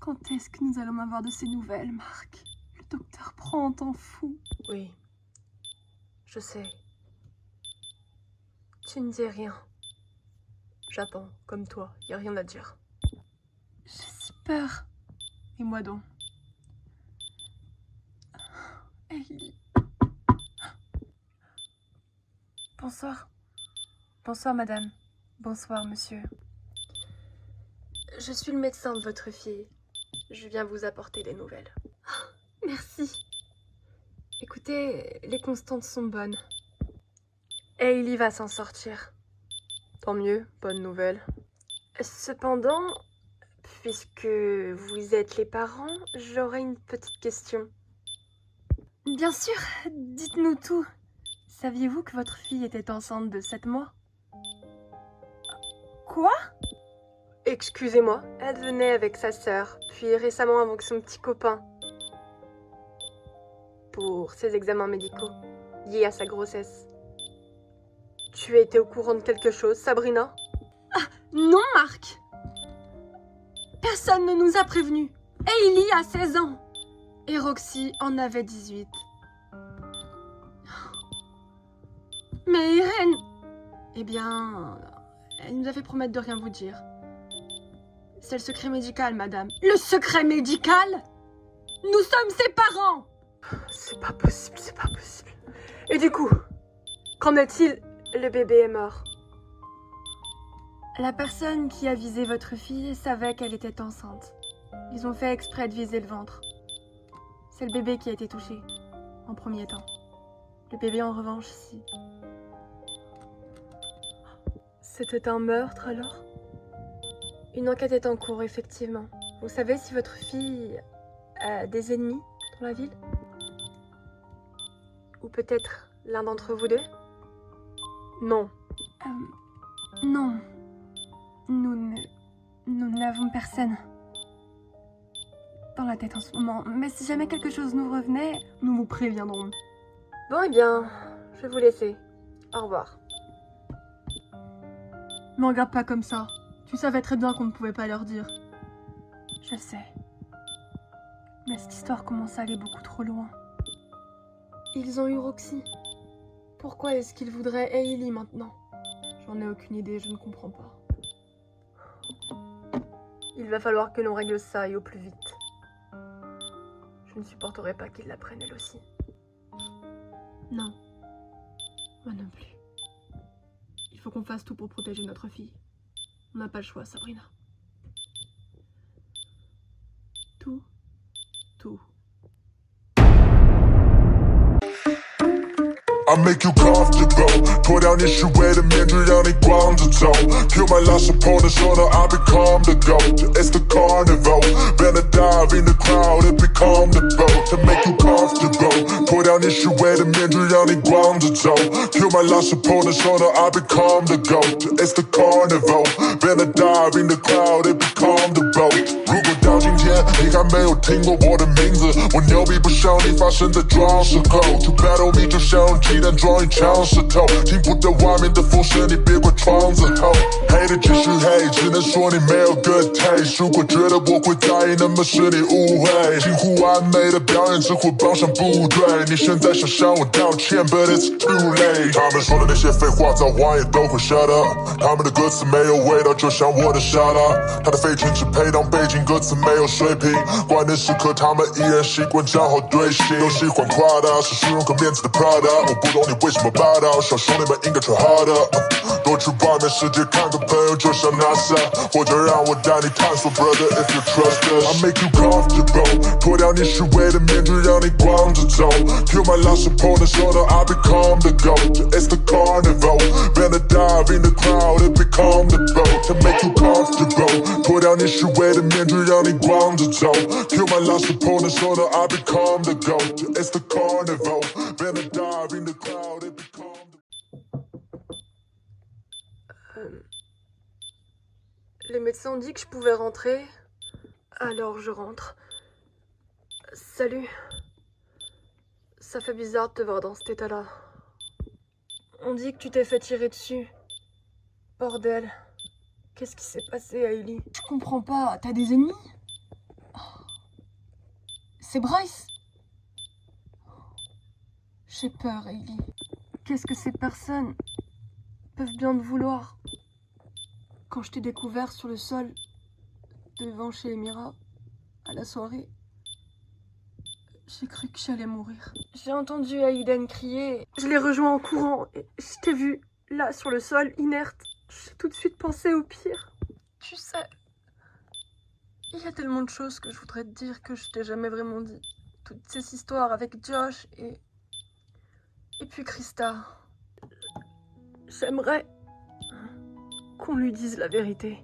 Quand est-ce que nous allons avoir de ces nouvelles, Marc? Le docteur prend un temps fou. Oui, je sais. Tu ne dis rien. J'attends, comme toi, y a rien à dire. J'ai si peur. Et moi donc? Hey. Bonsoir. Bonsoir, madame. Bonsoir, monsieur. Je suis le médecin de votre fille. Je viens vous apporter des nouvelles. Merci. Écoutez, les constantes sont bonnes. Et il y va s'en sortir. Tant mieux, bonne nouvelle. Cependant, puisque vous êtes les parents, j'aurais une petite question. Bien sûr, dites-nous tout. Saviez-vous que votre fille était enceinte de 7 mois? Quoi? Excusez-moi, elle venait avec sa sœur, puis récemment avec son petit copain. Pour ses examens médicaux, liés à sa grossesse. Tu étais au courant de quelque chose, Sabrina? Non, Marc. Personne ne nous a prévenus. Hailey a 16 ans. Et Roxy en avait 18. Mais Irène... Eh bien... Elle nous a fait promettre de rien vous dire. C'est le secret médical, madame. Le secret médical? Nous sommes ses parents! C'est pas possible, c'est pas possible. Et du coup, qu'en est-il? Le bébé est mort. La personne qui a visé votre fille savait qu'elle était enceinte. Ils ont fait exprès de viser le ventre. C'est le bébé qui a été touché, en premier temps. Le bébé, en revanche, si. C'était un meurtre, alors? Une enquête est en cours, effectivement. Vous savez si votre fille a des ennemis dans la ville? Ou peut-être l'un d'entre vous deux? Non. Non. Nous n'avons personne dans la tête en ce moment. Mais si jamais quelque chose nous revenait, nous vous préviendrons. Bon, eh bien, je vais vous laisser. Au revoir. Me regarde pas comme ça. Tu savais très bien qu'on ne pouvait pas leur dire. Je sais. Mais cette histoire commence à aller beaucoup trop loin. Ils ont eu Roxy. Pourquoi est-ce qu'ils voudraient Hailey maintenant? J'en ai aucune idée, je ne comprends pas. Il va falloir que l'on règle ça et au plus vite. Je ne supporterai pas qu'ils la prennent elle aussi. Non. Moi non plus. Il faut qu'on fasse tout pour protéger notre fille. On n'a pas le choix, Sabrina. Tout. I make you comfortable. Put down issue with a mindre on the ground to toe. Kill my last opponent, so now I become the GOAT. It's the carnival. Better dive in the crowd and become the boat. To make you comfortable. Put down issue with a mindre on the ground to toe. Kill my last opponent, so now I become the GOAT. It's the carnival. Better dive in the crowd and become the boat. 如果到今天你还没有听过我的名字，我牛逼不像你发生在装饰后。To battle me 就像用鸡蛋装一枪石头，听不到外面的风声，你别怪窗子厚。黑的只是黑，只能说你没有 good taste。如果觉得我会在意，那么是你误会。近乎完美的表演只会帮上部队，你现在想向我道歉 ，but it's too late。他们说的那些废话，早晚也都会 shut up。他们的歌词没有味道，就像我的 shut up。他的废寝只配当背景，歌词没有水平。关键时刻，他们依然习惯讲好对心，都喜欢夸大，是虚荣和面子的 Prada。我不懂你为什么霸道，小兄弟们应该 try harder。多去外面世界看个朋友，就像 NASA， 或者让我带你探索 ，brother if you trust us。I make you comfortable， 脱掉你虚伪的面具，让你光着走。Kill my last opponent， so now I become the GOAT。It's the carnival，better dive in the crowd and become the boat。To make you comfortable， 脱掉你虚伪的面具，让你光着走。Kill my last opponent， so now I become the GOAT。It's the carnival，better dive in the crowd and become the Les médecins ont dit que je pouvais rentrer, alors je rentre. Salut. Ça fait bizarre de te voir dans cet état-là. On dit que tu t'es fait tirer dessus. Bordel. Qu'est-ce qui s'est passé, Hailey? Je comprends pas, t'as des ennemis? Oh, C'est Bryce. J'ai peur, Hailey. Qu'est-ce que ces personnes peuvent bien te vouloir? Quand je t'ai découvert sur le sol, devant chez Emira, à la soirée, j'ai cru que j'allais mourir. J'ai entendu Aiden crier. Je l'ai rejoint en courant et je t'ai vu là sur le sol, inerte. J'ai tout de suite pensé au pire. Tu sais, il y a tellement de choses que je voudrais te dire que je t'ai jamais vraiment dit. Toutes ces histoires avec Josh et puis Krista. J'aimerais qu'on lui dise la vérité.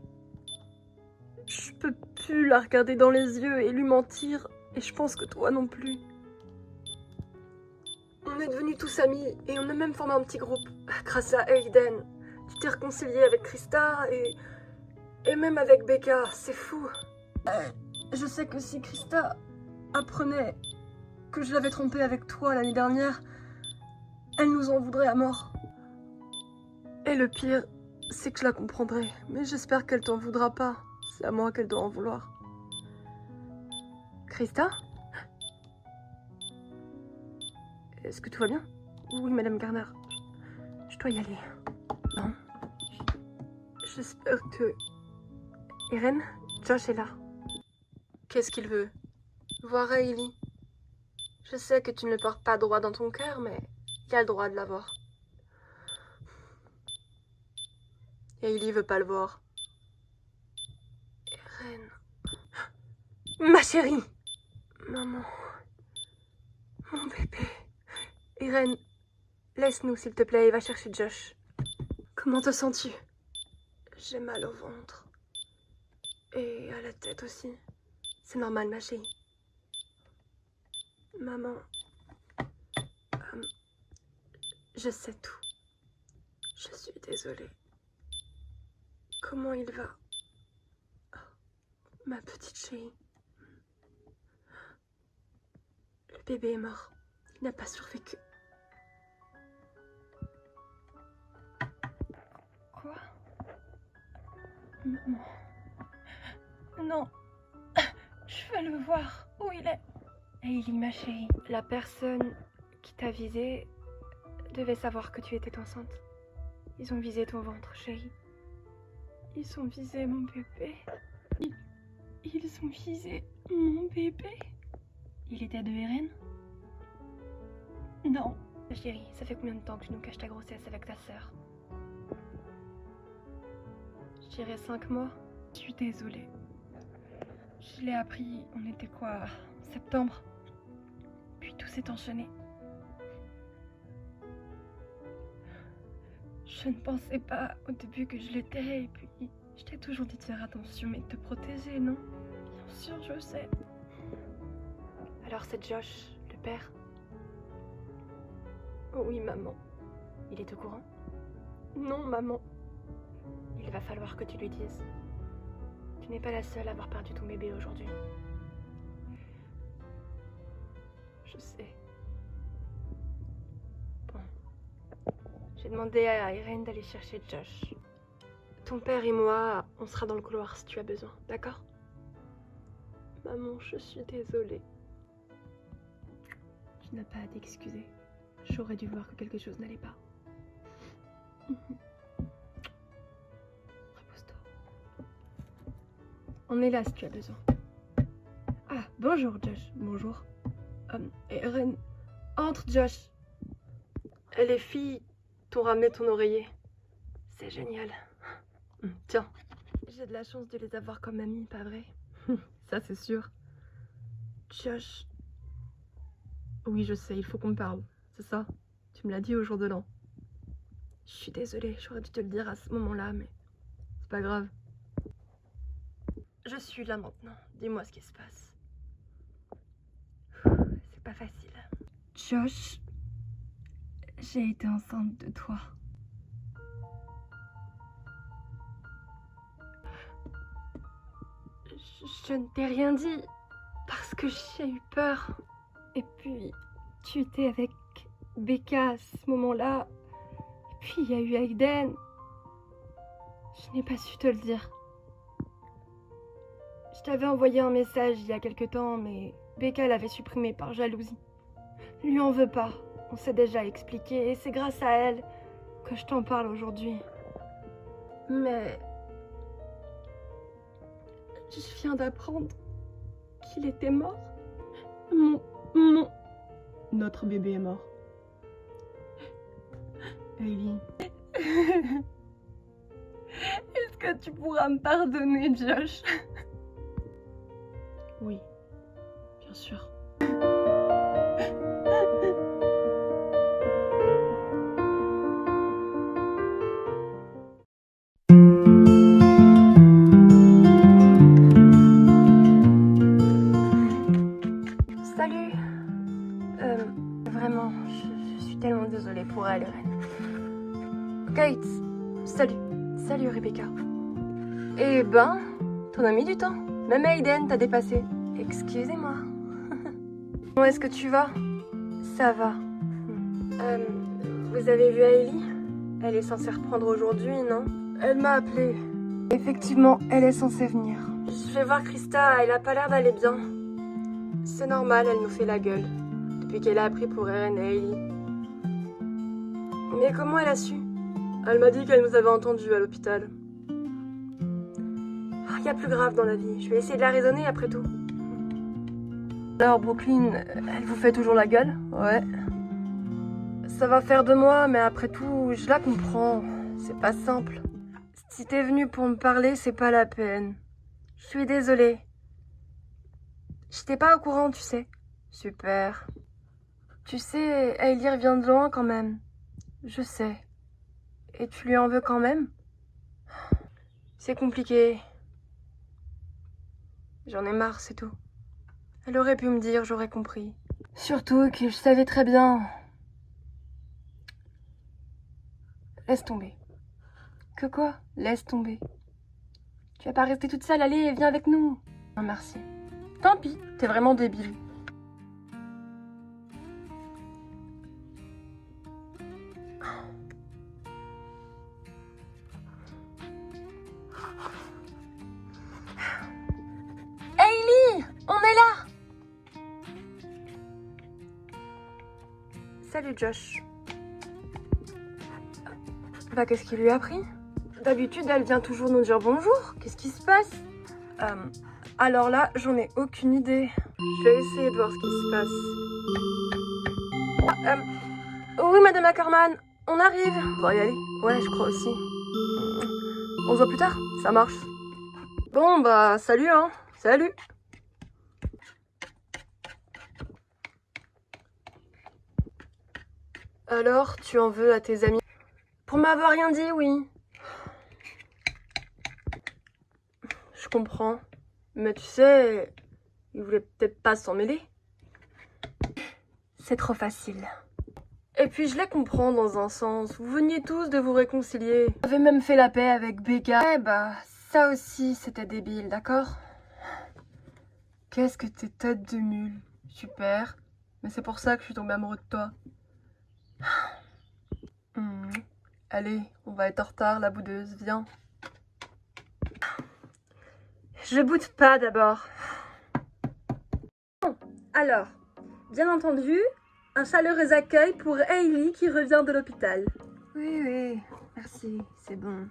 Je peux plus la regarder dans les yeux et lui mentir, et je pense que toi non plus. On est devenus tous amis et on a même formé un petit groupe grâce à Aiden. Tu t'es réconcilié avec Krista et même avec Becca, c'est fou. Je sais que si Krista apprenait que je l'avais trompée avec toi l'année dernière, elle nous en voudrait à mort. Et le pire, c'est que je la comprendrai, mais j'espère qu'elle t'en voudra pas. C'est à moi qu'elle doit en vouloir. Krista? Est-ce que tout va bien? Oui, Madame Garner. Je dois y aller. Non. J'espère que... Irène, Josh est là. Qu'est-ce qu'il veut? Voir Hailey. Je sais que tu ne le portes pas droit dans ton cœur, mais il a le droit de la voir. Hailey veut pas le voir. Irène... Ma chérie! Maman... Mon bébé... Irène, laisse-nous s'il te plaît et va chercher Josh. Comment te sens-tu? J'ai mal au ventre. Et à la tête aussi. C'est normal, ma chérie. Maman... je sais tout. Je suis désolée. Comment il va? Oh, ma petite chérie. Le bébé est mort. Il n'a pas survécu. Quoi? Maman. Non. Je veux le voir. Où il est? Hailey, ma chérie. La personne qui t'a visé devait savoir que tu étais enceinte. Ils ont visé ton ventre, chérie. Ils ont visé mon bébé. Ils ont visé mon bébé. Il était de Irène? Non. Chérie, ça fait combien de temps que tu nous caches ta grossesse avec ta sœur? Je dirais 5 mois. Je suis désolée. Je l'ai appris, on était quoi, septembre? Puis tout s'est enchaîné. Je ne pensais pas au début que je l'étais, et puis je t'ai toujours dit de faire attention et de te protéger, non? Bien sûr, je sais. Alors c'est Josh, le père? Oh oui, maman. Il est au courant? Non, maman. Il va falloir que tu lui dises. Tu n'es pas la seule à avoir perdu ton bébé aujourd'hui. Je sais. Bon. J'ai demandé à Irène d'aller chercher Josh. Ton père et moi, on sera dans le couloir si tu as besoin, d'accord? Maman, je suis désolée. Tu n'as pas à t'excuser. J'aurais dû voir que quelque chose n'allait pas. Repose-toi. On est là si tu as besoin. Ah, bonjour Josh. Bonjour. Irène, entre Josh. Et les filles t'ont ramené ton oreiller. C'est génial. Tiens. J'ai de la chance de les avoir comme amis, pas vrai? Ça, c'est sûr. Josh, Oui, je sais, il faut qu'on me parle. C'est ça? Tu me l'as dit au jour de l'an. je suis désolée, j'aurais dû te le dire à ce moment-là, mais C'est pas grave. je suis là maintenant. Dis-moi ce qui se passe. C'est pas facile. Josh, j'ai été enceinte de toi. Je ne t'ai rien dit parce que j'ai eu peur. Et puis, tu étais avec Becca à ce moment-là. Et puis, il y a eu Aiden. Je n'ai pas su te le dire. Je t'avais envoyé un message il y a quelque temps, mais Becca l'avait supprimé par jalousie. Lui en veut pas, on s'est déjà expliqué, et c'est grâce à elle que je t'en parle aujourd'hui. Mais... je viens d'apprendre qu'il était mort. Notre bébé est mort. Hailey. Est-ce que tu pourras me pardonner, Josh? Oui, bien sûr. Salut. Vraiment, je suis tellement désolée pour elle, Ren. Kate, salut. Salut, Rebecca. Eh ben, t'en as mis du temps. Même Aiden t'a dépassé. Excusez-moi. Comment est-ce que tu vas? Ça va. Vous avez vu Hailey? Elle est censée reprendre aujourd'hui, non? Elle m'a appelé. Effectivement, elle est censée venir. Je vais voir Krista, elle a pas l'air d'aller bien. C'est normal, elle nous fait la gueule. Depuis qu'elle a appris pour Eren et Hailey. Mais comment elle a su? Elle m'a dit qu'elle nous avait entendus à l'hôpital. Il y a plus grave dans la vie. Je vais essayer de la raisonner après tout. Alors Brooklyn, elle vous fait toujours la gueule? Ouais. Ça va faire 2 mois, mais après tout, je la comprends. C'est pas simple. Si t'es venu pour me parler, c'est pas la peine. Je suis désolée. J'étais pas au courant, tu sais. Super. Tu sais, Hailey revient de loin quand même. Je sais. Et tu lui en veux quand même? C'est compliqué. J'en ai marre, c'est tout. Elle aurait pu me dire, j'aurais compris. Surtout que je savais très bien. Laisse tomber. Que quoi? Laisse tomber. Tu vas pas rester toute seule, allez, viens avec nous. Non, merci. Tant pis, t'es vraiment débile. Hailey, on est là. Salut Josh. Bah qu'est-ce qu'il lui a pris? D'habitude, elle vient toujours nous dire bonjour. Qu'est-ce qui se passe? Alors là, j'en ai aucune idée. Je vais essayer de voir ce qui se passe. Oui, Madame Ackerman, on arrive. On va y aller. Ouais, je crois aussi. On se voit plus tard? Ça marche. Bon, bah, salut, hein. Salut. Alors, tu en veux à tes amis? Pour m'avoir rien dit, oui. Je comprends. Mais tu sais, ils voulaient peut-être pas s'en mêler. C'est trop facile. Et puis je les comprends dans un sens. Vous veniez tous de vous réconcilier. Vous avez même fait la paix avec Becca. Eh bah, ça aussi c'était débile, d'accord? Qu'est-ce que t'es tête de mule. Super. Mais c'est pour ça que je suis tombée amoureux de toi. Allez, on va être en retard, la boudeuse, viens. Je boude pas d'abord. Bon, alors, bien entendu, un chaleureux accueil pour Hailey qui revient de l'hôpital. Oui, merci, c'est bon.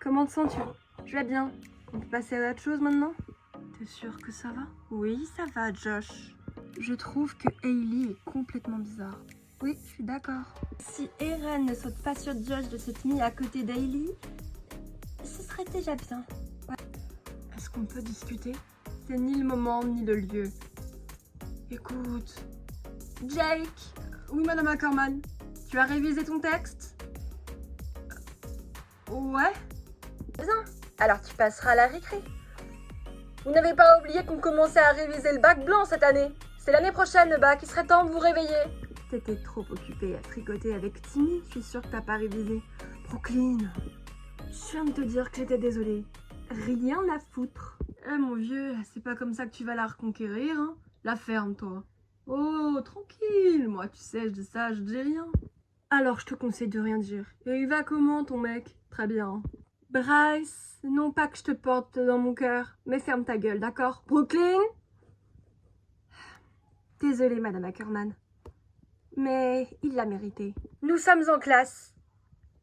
Comment te sens-tu? Je vais bien. On peut passer à autre chose maintenant? T'es sûr que ça va? Oui, ça va, Josh. Je trouve que Hailey est complètement bizarre. Oui, je suis d'accord. Si Eren ne saute pas sur Josh de cette nuit à côté d'Hailey, ce serait déjà bien. Ouais. Est-ce qu'on peut discuter? C'est ni le moment ni le lieu. Écoute... Jake! Oui, Madame Ackerman. Tu as révisé ton texte? Ouais. Bien. Alors tu passeras à la récré. Vous n'avez pas oublié qu'on commençait à réviser le bac blanc cette année? C'est l'année prochaine le bac, il serait temps de vous réveiller. T'étais trop occupée à tricoter avec Timmy, je suis sûre que t'as pas révisé. Brooklyn, je viens de te dire que j'étais désolée. Rien à foutre. Eh mon vieux, c'est pas comme ça que tu vas la reconquérir, hein. La ferme, toi. Oh, tranquille. Moi, tu sais, je dis ça, je dis rien. Alors je te conseille de rien dire. Et il va comment, ton mec? Très bien. Bryce, non pas que je te porte dans mon cœur, mais ferme ta gueule, d'accord? Brooklyn? Désolée, Madame Ackerman, mais il l'a mérité. Nous sommes en classe,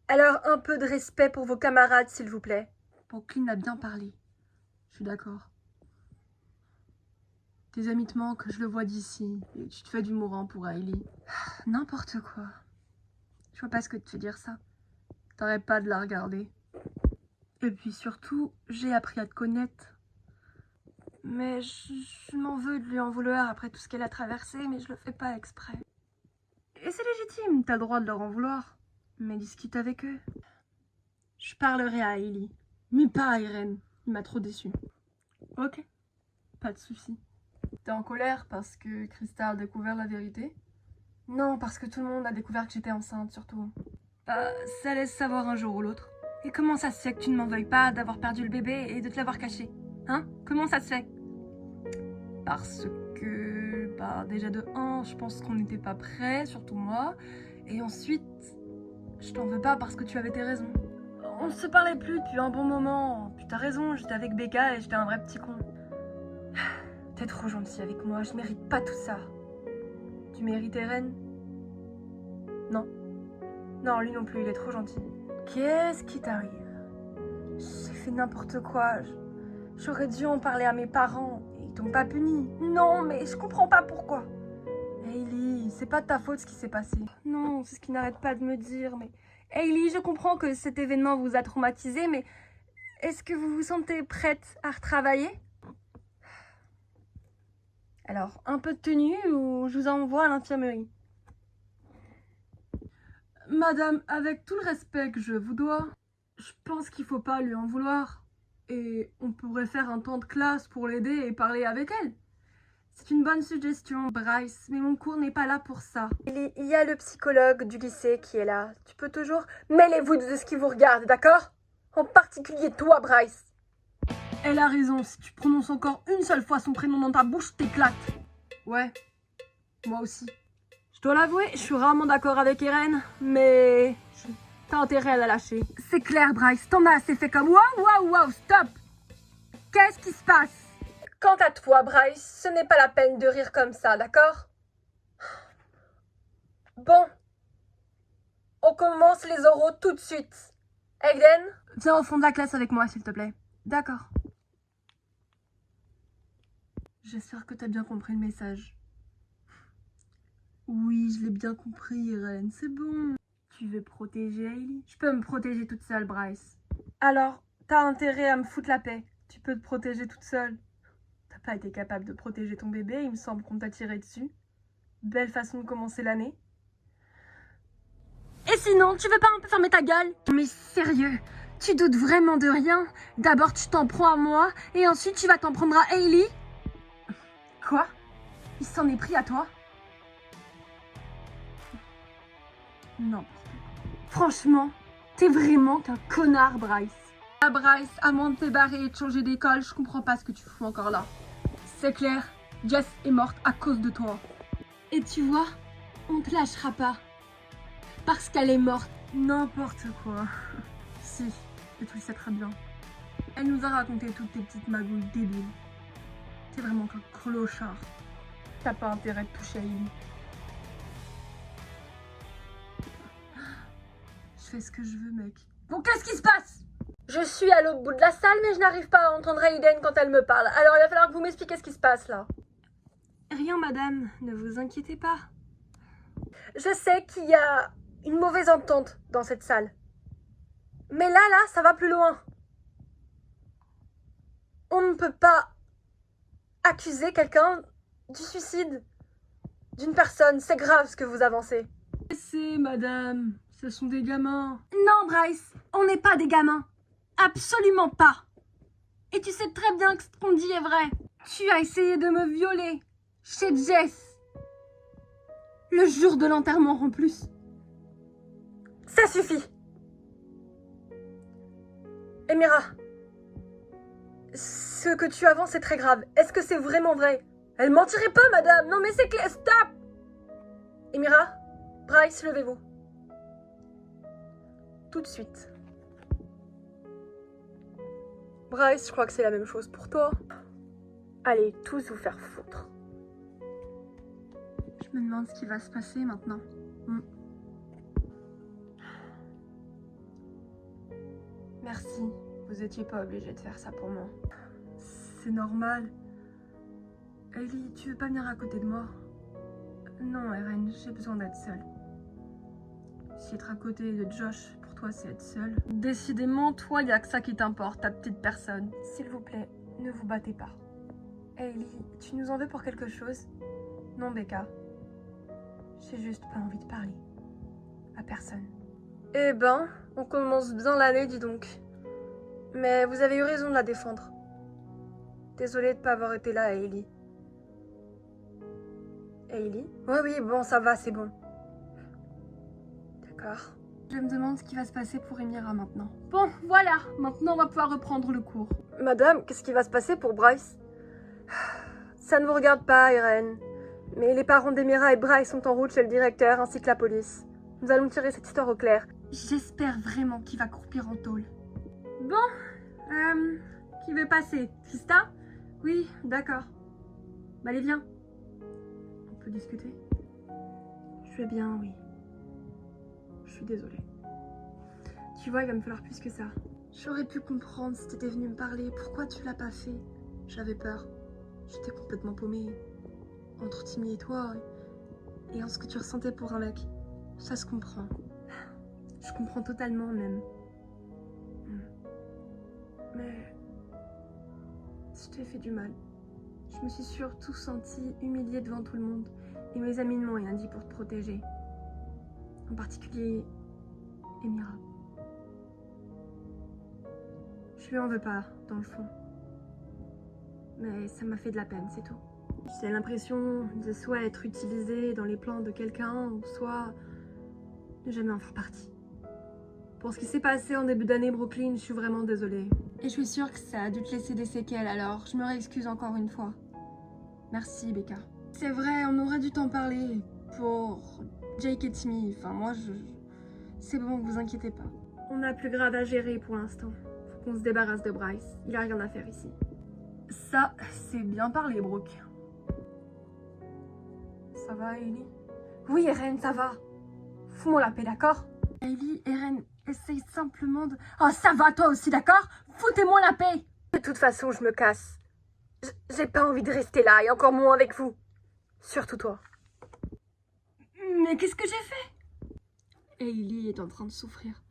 alors un peu de respect pour vos camarades, s'il vous plaît. Brooklyn a bien parlé. Je suis d'accord. Tes amis te manquent, je le vois d'ici. Et tu te fais du mourant pour Hailey. N'importe quoi. Je vois pas ce que te fait dire ça. T'arrêtes pas de la regarder. Et puis surtout, j'ai appris à te connaître. Mais je m'en veux de lui en vouloir après tout ce qu'elle a traversé, mais je le fais pas exprès. Et c'est légitime, t'as le droit de leur en vouloir. Mais discute avec eux. Je parlerai à Hailey, mais pas à Irene. Il m'a trop déçu. Ok, pas de souci. T'es en colère parce que Krista a découvert la vérité? Non, parce que tout le monde a découvert que j'étais enceinte, surtout. Ça laisse savoir un jour ou l'autre. Et comment ça se fait que tu ne m'en veuilles pas d'avoir perdu le bébé et de te l'avoir caché? Hein? Comment ça se fait? Parce que, déjà de 1, je pense qu'on n'était pas prêts, surtout moi. Et ensuite, je t'en veux pas parce que tu avais tes raisons. On ne se parlait plus depuis un bon moment. Puis t'as raison, j'étais avec Becca et j'étais un vrai petit con. T'es trop gentil avec moi, je mérite pas tout ça. Tu mérites Eren? Non. Non, lui non plus, il est trop gentil. Qu'est-ce qui t'arrive? J'ai fait n'importe quoi. J'aurais dû en parler à mes parents. Et ils t'ont pas puni. Non, mais je comprends pas pourquoi. Hailey, c'est pas de ta faute ce qui s'est passé. Non, c'est ce qu'il n'arrête pas de me dire, mais... Hailey, je comprends que cet événement vous a traumatisé, mais... Est-ce que vous vous sentez prête à retravailler? Alors, un peu de tenue ou je vous envoie à l'infirmerie? Madame, avec tout le respect que je vous dois, je pense qu'il faut pas lui en vouloir. Et on pourrait faire un temps de classe pour l'aider et parler avec elle. C'est une bonne suggestion, Bryce, mais mon cours n'est pas là pour ça. Il y a le psychologue du lycée qui est là. Tu peux toujours... Mêlez-vous de ce qui vous regarde, d'accord? En particulier toi, Bryce. Elle a raison, si tu prononces encore une seule fois son prénom dans ta bouche, t'éclates. Ouais, moi aussi. Je dois l'avouer, je suis rarement d'accord avec Irene, mais t'as intérêt à la lâcher. C'est clair, Bryce, t'en as assez fait comme waouh, stop! Qu'est-ce qui se passe? Quant à toi, Bryce, ce n'est pas la peine de rire comme ça, d'accord? Bon, on commence les oraux tout de suite. Aiden? Viens au fond de la classe avec moi, s'il te plaît. D'accord. J'espère que t'as bien compris le message. Oui, je l'ai bien compris, Irene, c'est bon. Tu veux protéger Hailey? Je peux me protéger toute seule, Bryce. Alors, t'as intérêt à me foutre la paix. Tu peux te protéger toute seule. T'as pas été capable de protéger ton bébé, il me semble qu'on t'a tiré dessus. Belle façon de commencer l'année. Et sinon, tu veux pas un peu fermer ta gueule? Mais sérieux, tu doutes vraiment de rien? D'abord tu t'en prends à moi, et ensuite tu vas t'en prendre à Hailey? Quoi? Il s'en est pris à toi? N'importe quoi. Franchement, t'es vraiment qu'un connard, Bryce. Ah Bryce, à moins de te barrer et de changer d'école, je comprends pas ce que tu fous encore là. C'est clair, Jess est morte à cause de toi. Et tu vois, on te lâchera pas. Parce qu'elle est morte. N'importe quoi. Si, et tu le sais très bien. Elle nous a raconté toutes tes petites magouilles débiles. T'es vraiment qu'un clochard. T'as pas intérêt de toucher à Hailey. Je fais ce que je veux, mec. Bon, qu'est-ce qui se passe? Je suis à l'autre bout de la salle, mais je n'arrive pas à entendre Aiden quand elle me parle. Alors il va falloir que vous m'expliquiez ce qui se passe là. Rien, madame. Ne vous inquiétez pas. Je sais qu'il y a une mauvaise entente dans cette salle. Mais là, ça va plus loin. On ne peut pas accuser quelqu'un du suicide d'une personne. C'est grave ce que vous avancez. Laissez, madame. Ce sont des gamins. Non, Bryce, on n'est pas des gamins. Absolument pas. Et tu sais très bien que ce qu'on dit est vrai. Tu as essayé de me violer chez Jess. Le jour de l'enterrement en plus. Ça suffit. Emira, ce que tu avances est très grave. Est-ce que c'est vraiment vrai? Elle mentirait pas, madame. Non mais c'est clair. Stop. Emira, Bryce, levez-vous. Tout de suite. Bryce, je crois que c'est la même chose pour toi. Allez, tous vous faire foutre. Je me demande ce qui va se passer maintenant. Merci, vous étiez pas obligé de faire ça pour moi. C'est normal. Ellie, tu veux pas venir à côté de moi? Non, Eren, j'ai besoin d'être seule. Si être à côté de Josh, pour toi, c'est être seule. Décidément, toi, y a que ça qui t'importe, ta petite personne. S'il vous plaît, ne vous battez pas. Ellie, tu nous en veux pour quelque chose? Non, Becca. J'ai juste pas envie de parler. À personne. Eh ben, on commence bien l'année, dis donc. Mais vous avez eu raison de la défendre. Désolée de pas avoir été là, Ellie. Ellie? Oui, bon, ça va, c'est bon. D'accord. Je me demande ce qui va se passer pour Emira maintenant. Bon, voilà, maintenant on va pouvoir reprendre le cours. Madame, qu'est-ce qui va se passer pour Bryce? Ça ne vous regarde pas, Irène. Mais les parents d'Emira et Bryce sont en route chez le directeur ainsi que la police. Nous allons tirer cette histoire au clair. J'espère vraiment qu'il va croupir en tôle. Bon, qui veut passer? Trista? Oui, d'accord. Bah allez, viens. On peut discuter? Je vais bien, oui. Je suis désolée. Tu vois, il va me falloir plus que ça. J'aurais pu comprendre si t'étais venu me parler. Pourquoi tu l'as pas fait? J'avais peur. J'étais complètement paumée. Entre Timmy et toi, et en ce que tu ressentais pour un mec. Ça se comprend. Je comprends totalement même. Mais je t'ai fait du mal. Je me suis surtout sentie humiliée devant tout le monde. Et mes amis ne m'ont rien dit pour te protéger. En particulier, Emira. Je lui en veux pas, dans le fond. Mais ça m'a fait de la peine, c'est tout. J'ai l'impression de soit être utilisée dans les plans de quelqu'un, ou soit de jamais en faire partie. Pour ce qui s'est passé en début d'année Brooklyn, je suis vraiment désolée. Et je suis sûre que ça a dû te laisser des séquelles, alors je me réexcuse encore une fois. Merci, Becca. C'est vrai, on aurait dû t'en parler pour Jake et Timmy. Enfin, moi, c'est bon, vous inquiétez pas. On a plus grave à gérer pour l'instant. Faut qu'on se débarrasse de Bryce. Il a rien à faire ici. Ça, c'est bien parlé, Brooke. Ça va, Ellie? Oui, Eren, ça va. Fous-moi la paix, d'accord? Ellie, Eren, essaye simplement de... Oh, ça va, toi aussi, d'accord? Foutez-moi la paix! De toute façon, je me casse. J'ai pas envie de rester là, et encore moins avec vous. Surtout toi. Mais qu'est-ce que j'ai fait? Ellie est en train de souffrir.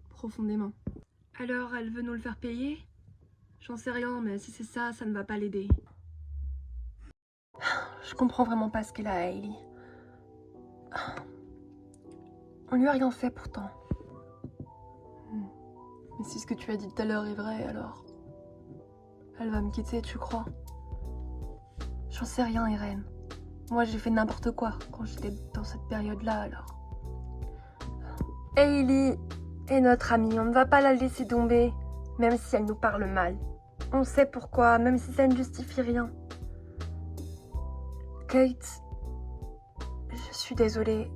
Profondément. Alors, elle veut nous le faire payer? J'en sais rien, mais si c'est ça, ça ne va pas l'aider. Je comprends vraiment pas ce qu'elle a, Ellie. On lui a rien fait pourtant. Mais si ce que tu as dit tout à l'heure est vrai, alors... Elle va me quitter, tu crois? J'en sais rien, Eren. Moi, j'ai fait n'importe quoi quand j'étais dans cette période-là, alors... Ellie est notre amie, on ne va pas la laisser tomber, même si elle nous parle mal. On sait pourquoi, même si ça ne justifie rien. Kate, je suis désolée.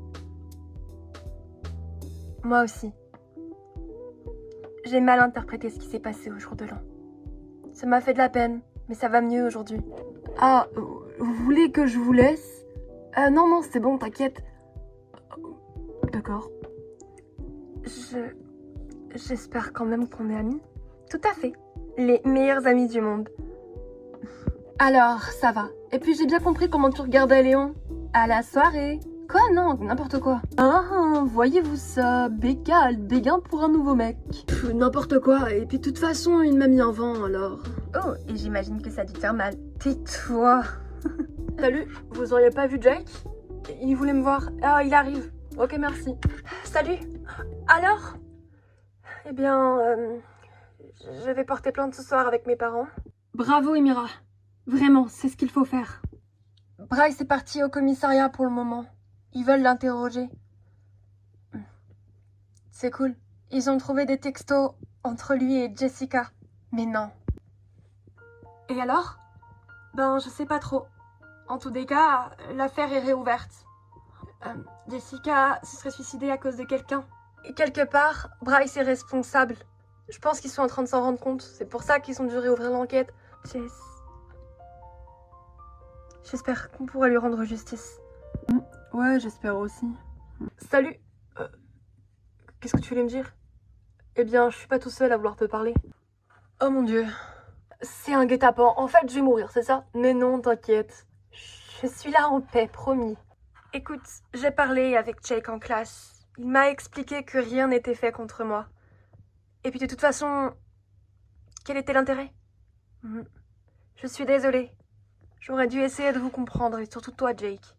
Moi aussi. J'ai mal interprété ce qui s'est passé au jour de l'an. Ça m'a fait de la peine, mais ça va mieux aujourd'hui. Ah, vous voulez que je vous laisse? Non, c'est bon, t'inquiète. D'accord. J'espère quand même qu'on est amis. Tout à fait. Les meilleurs amis du monde. Alors, ça va. Et puis j'ai bien compris comment tu regardais Léon. À la soirée. Quoi? Non, n'importe quoi. Voyez-vous ça? Becca, elle béguin pour un nouveau mec. N'importe quoi. Et puis de toute façon, il m'a mis un vent, alors... Oh, et j'imagine que ça a dû te faire mal. Tais-toi. Salut, vous auriez pas vu Jake? Il voulait me voir. Ah, il arrive. Ok, merci. Salut. Alors? Eh bien, je vais porter plainte ce soir avec mes parents. Bravo, Emira. Vraiment, c'est ce qu'il faut faire. Bryce est parti au commissariat pour le moment. Ils veulent l'interroger. C'est cool. Ils ont trouvé des textos entre lui et Jessica. Mais non. Et alors? Ben, je sais pas trop. En tous les cas, l'affaire est réouverte. Jessica se serait suicidée à cause de quelqu'un. Et quelque part, Bryce est responsable. Je pense qu'ils sont en train de s'en rendre compte. C'est pour ça qu'ils ont dû réouvrir l'enquête. Jess. J'espère qu'on pourra lui rendre justice. Ouais, j'espère aussi. Salut. Qu'est-ce que tu voulais me dire? Eh bien, je suis pas tout seul à vouloir te parler. Oh mon Dieu. C'est un guet-apens. En fait, je vais mourir, c'est ça? Mais non, t'inquiète. Je suis là en paix, promis. Écoute, j'ai parlé avec Jake en classe. Il m'a expliqué que rien n'était fait contre moi. Et puis de toute façon, quel était l'intérêt? Je suis désolée. J'aurais dû essayer de vous comprendre, et surtout toi, Jake.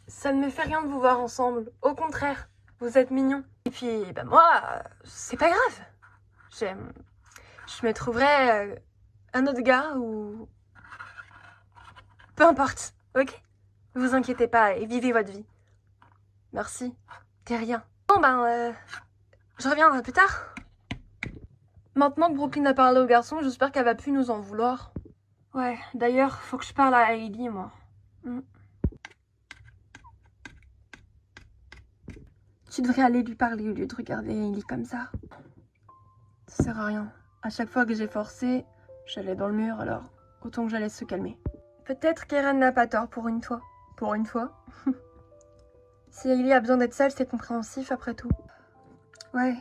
Ça ne me fait rien de vous voir ensemble. Au contraire, vous êtes mignons. Et puis, bah moi, c'est pas grave. Je me trouverai un autre gars ou... Peu importe, ok? Vous inquiétez pas et vivez votre vie. Merci, t'es rien. Bon ben, je reviens plus tard. Maintenant que Brooklyn a parlé au garçon, j'espère qu'elle va plus nous en vouloir. Ouais, d'ailleurs, faut que je parle à Hailey, moi. Tu devrais aller lui parler au lieu de regarder Hailey comme ça. Ça sert à rien. À chaque fois que j'ai forcé, j'allais dans le mur, alors autant que je la laisse se calmer. Peut-être qu'Eren n'a pas tort pour une fois. Pour une fois. Si Hailey a besoin d'être seule, c'est compréhensif après tout. Ouais.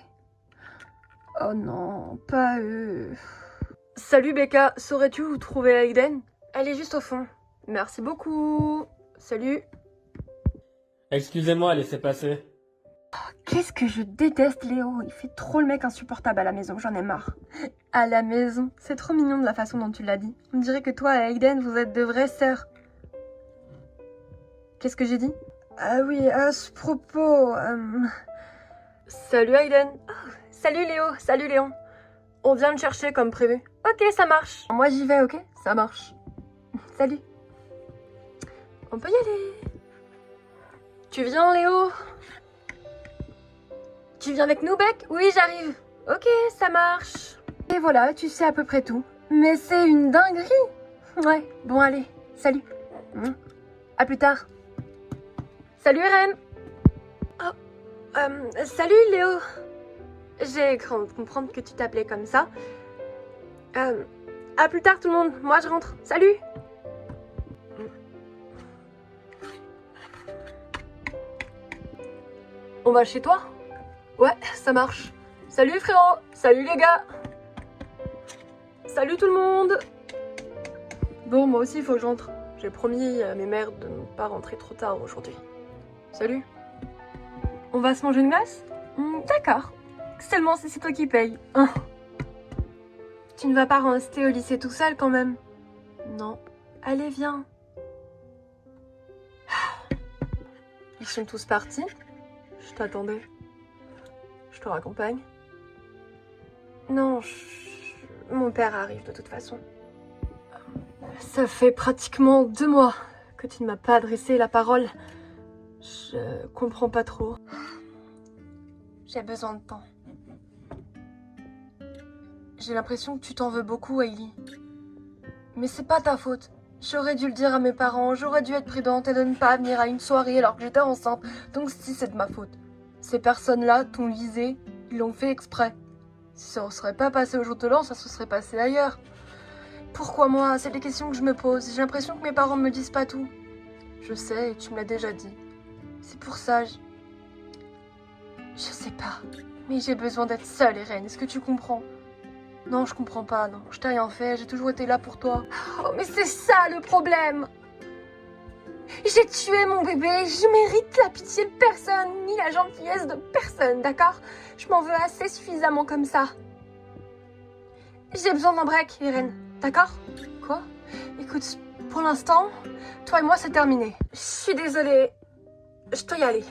Oh non, pas eux. Salut Becca, saurais-tu où trouver Aiden? Elle est juste au fond. Merci beaucoup. Salut. Excusez-moi, laissez passer. Qu'est-ce que je déteste Léo. Il fait trop le mec insupportable à la maison, j'en ai marre. À la maison, c'est trop mignon de la façon dont tu l'as dit. On dirait que toi et Aiden, vous êtes de vraies sœurs. Qu'est-ce que j'ai dit? Ah oui, à ce propos... Salut Aiden. Oh, salut Léo, salut Léon. On vient me chercher comme prévu. Ok, ça marche. Moi j'y vais, ok? Ça marche. Salut. On peut y aller. Tu viens Léo? Tu viens avec nous, Beck? Oui, j'arrive. Ok, ça marche. Et voilà, tu sais à peu près tout. Mais c'est une dinguerie. Ouais, bon allez, salut. À plus tard. Salut Eren. Oh, salut Léo. J'ai cru comprendre que tu t'appelais comme ça. À plus tard tout le monde, moi je rentre. Salut. On va chez toi? Ouais, ça marche. Salut frérot. Salut les gars. Salut tout le monde. Bon, moi aussi il faut que j'entre. J'ai promis à mes mères de ne pas rentrer trop tard aujourd'hui. Salut. On va se manger une glace? D'accord. Seulement si c'est toi qui paye. Tu ne vas pas rester au lycée tout seul quand même? Non. Allez, viens. Ils sont tous partis? Je t'attendais. Je te raccompagne? Non, mon père arrive de toute façon. Ça fait pratiquement 2 mois que tu ne m'as pas adressé la parole. Je comprends pas trop. J'ai besoin de temps. J'ai l'impression que tu t'en veux beaucoup, Hailey. Mais c'est pas ta faute. J'aurais dû le dire à mes parents, j'aurais dû être prudente et de ne pas venir à une soirée alors que j'étais enceinte. Donc si, c'est de ma faute. Ces personnes-là t'ont visé, ils l'ont fait exprès. Si ça ne serait pas passé au jour de l'an, ça se serait passé ailleurs. Pourquoi moi? C'est des questions que je me pose. J'ai l'impression que mes parents me disent pas tout. Je sais, et tu me l'as déjà dit. C'est pour ça, je sais pas. Mais j'ai besoin d'être seule, Eren. Est-ce que tu comprends? Non, je comprends pas, non. Je t'ai rien fait, j'ai toujours été là pour toi. Oh, mais c'est ça le problème! J'ai tué mon bébé, je mérite la pitié de personne, ni la gentillesse de personne, d'accord? Je m'en veux assez suffisamment comme ça. J'ai besoin d'un break, Eren, d'accord? Quoi? Écoute, pour l'instant, toi et moi c'est terminé. Je suis désolée, je dois y aller.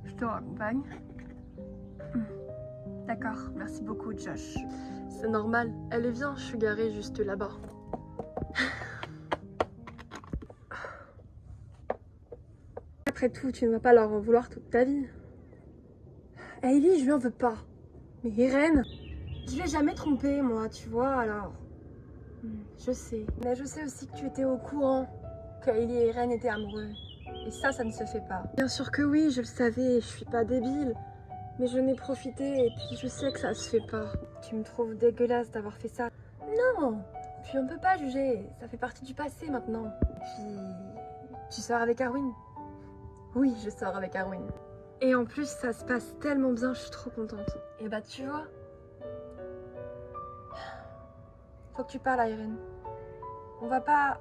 Je te raccompagne. D'accord, merci beaucoup Josh. C'est normal, allez viens, je suis garée juste là-bas. Après tout, tu ne vas pas leur en vouloir toute ta vie. Hailey, je lui en veux pas. Mais Eren, je l'ai jamais trompée moi, tu vois, alors... Je sais. Mais je sais aussi que tu étais au courant que Hailey et Eren étaient amoureux. Et ça ne se fait pas. Bien sûr que oui, je le savais, je suis pas débile. Mais je n'ai profité et puis je sais que ça se fait pas. Tu me trouves dégueulasse d'avoir fait ça. Non. Puis on peut pas juger, ça fait partie du passé maintenant. Puis tu sors avec Arwin? Oui, je sors avec Arwin. Et en plus, ça se passe tellement bien, je suis trop contente. Et bah tu vois, faut que tu parles à Irène. On va pas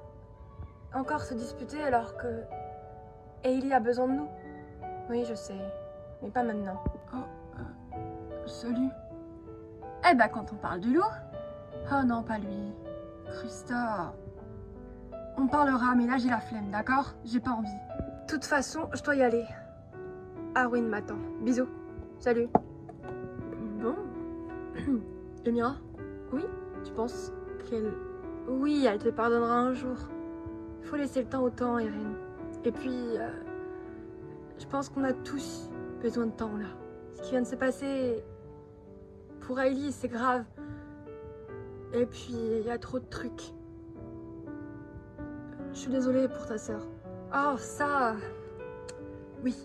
encore se disputer alors que Hailey a besoin de nous. Oui, je sais, mais pas maintenant. Salut. Eh bah quand on parle du loup. Oh non, pas lui. Christa. On parlera, mais là j'ai la flemme, d'accord? J'ai pas envie. De toute façon, je dois y aller. Arwin m'attend. Bisous. Salut. Bon. Emira? Oui? Tu penses qu'elle... Oui, elle te pardonnera un jour. Faut laisser le temps au temps, Irène. Et puis, je pense qu'on a tous besoin de temps, là. Ce qui vient de se passer... Pour Hailey, c'est grave. Et puis, il y a trop de trucs. Je suis désolée pour ta sœur. Oh, ça... Oui.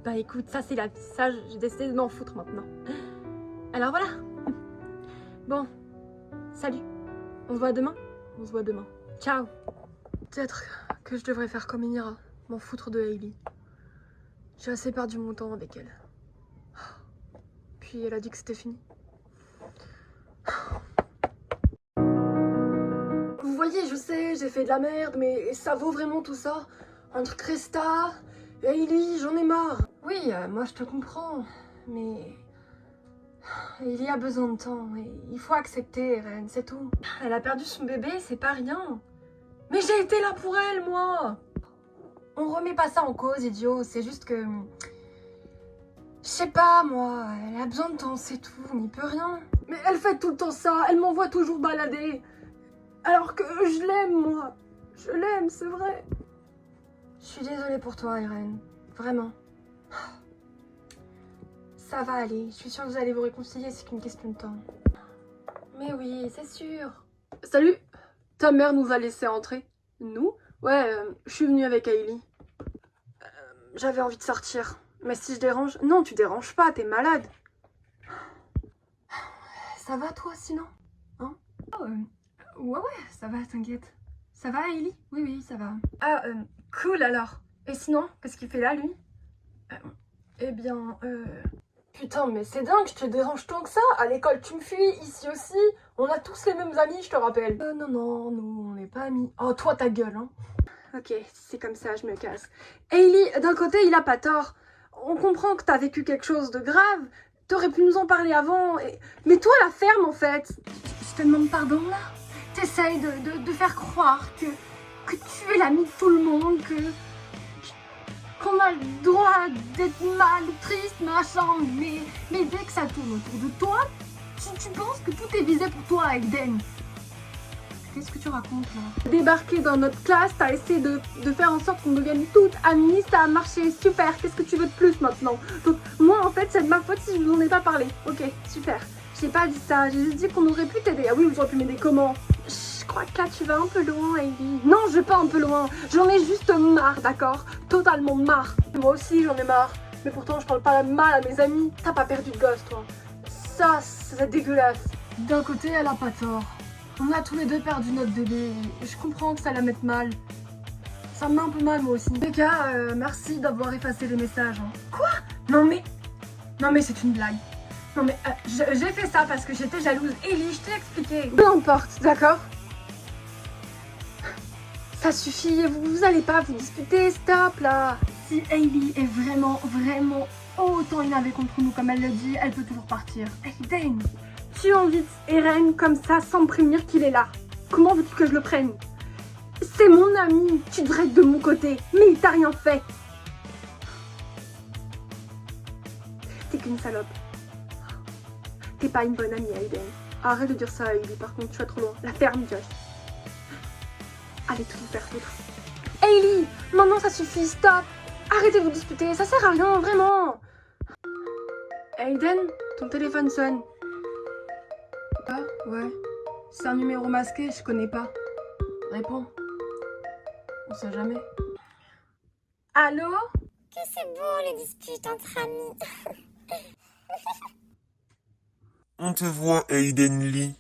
Bah écoute, ça c'est la vie. Ça, j'ai décidé de m'en foutre maintenant. Alors voilà. Bon. Salut. On se voit demain? On se voit demain. Ciao. Peut-être que je devrais faire comme Emira. M'en foutre de Hailey. J'ai assez perdu mon temps avec elle. Puis elle a dit que c'était fini. Vous voyez, je sais, j'ai fait de la merde, mais ça vaut vraiment tout ça? Entre Cresta, Hailey, j'en ai marre. Oui, moi je te comprends, mais il y a besoin de temps et il faut accepter, Ren, c'est tout. Elle a perdu son bébé, c'est pas rien. Mais j'ai été là pour elle, moi. On remet pas ça en cause, idiot, c'est juste que... Je sais pas, moi, elle a besoin de temps, c'est tout, on n'y peut rien. Mais elle fait tout le temps ça, elle m'envoie toujours balader. Alors que je l'aime, moi. Je l'aime, c'est vrai. Je suis désolée pour toi, Irène. Vraiment. Ça va aller. Je suis sûre que vous allez vous réconcilier, c'est qu'une question de temps. Mais oui, c'est sûr. Salut. Ta mère nous a laissé entrer. Nous? Ouais, je suis venue avec Hailey. J'avais envie de sortir. Mais si je dérange... Non, tu déranges pas, t'es malade. Ça va, toi, sinon? Hein? Ouais, ça va, t'inquiète. Ça va, Hailey? Oui, oui, ça va. Ah, cool, alors. Et sinon, qu'est-ce qu'il fait là, lui? Eh bien, Putain, mais c'est dingue, je te dérange tant que ça. À l'école, tu me fuis, ici aussi. On a tous les mêmes amis, je te rappelle. Non, nous, on n'est pas amis. Oh, toi, ta gueule, hein. Ok, si c'est comme ça, je me casse. Hailey, d'un côté, il a pas tort. On comprend que t'as vécu quelque chose de grave. T'aurais pu nous en parler avant. Mais toi, la ferme, en fait. Je te demande pardon, là. T'essayes de faire croire que tu es l'ami de tout le monde, qu'on a le droit d'être mal, triste, machin, mais dès que ça tourne autour de toi, tu penses que tout est visé pour toi, Aiden. Qu'est-ce que tu racontes là? Débarquer dans notre classe, t'as essayé de faire en sorte qu'on devienne toutes amies, ça a marché, super, qu'est-ce que tu veux de plus maintenant? Donc moi en fait c'est de ma faute si je vous en ai pas parlé. Ok, super. J'ai pas dit ça, j'ai juste dit qu'on aurait pu t'aider. Ah oui, vous auriez pu m'aider comment? Je crois que là tu vas un peu loin, Hailey. Non, je vais pas un peu loin, j'en ai juste marre, d'accord? Totalement marre. Moi aussi j'en ai marre, mais pourtant je parle pas mal à mes amis. T'as pas perdu de gosse toi. Ça, c'est dégueulasse. D'un côté, elle a pas tort. On a tous les deux perdu notre bébé. Et je comprends que ça la mette mal. Ça me met un peu mal moi aussi. Les gars, merci d'avoir effacé les messages. Hein. Quoi? Non mais c'est une blague. Non mais j'ai fait ça parce que j'étais jalouse. Ellie, je t'ai expliqué. Peu importe, d'accord? Ça suffit, vous allez pas vous disputer, stop là. Si Hailey est vraiment autant énervée contre nous comme elle le dit, elle peut toujours partir. Aiden, tu invites Eren comme ça sans me prévenir qu'il est là. Comment veux-tu que je le prenne? C'est mon ami, tu devrais être de mon côté, mais il t'a rien fait. T'es qu'une salope. T'es pas une bonne amie, Aiden. Arrête de dire ça à Hailey, par contre tu vas trop loin. La ferme, Josh. Allez tout vous faire foutre. Hailey, maintenant ça suffit, stop. Arrêtez de vous disputer, ça sert à rien, vraiment. Aiden, ton téléphone sonne. Ah, ouais. C'est un numéro masqué, je connais pas. Réponds. On sait jamais. Allô? Que c'est beau les disputes entre amis. On te voit, Aiden Lee.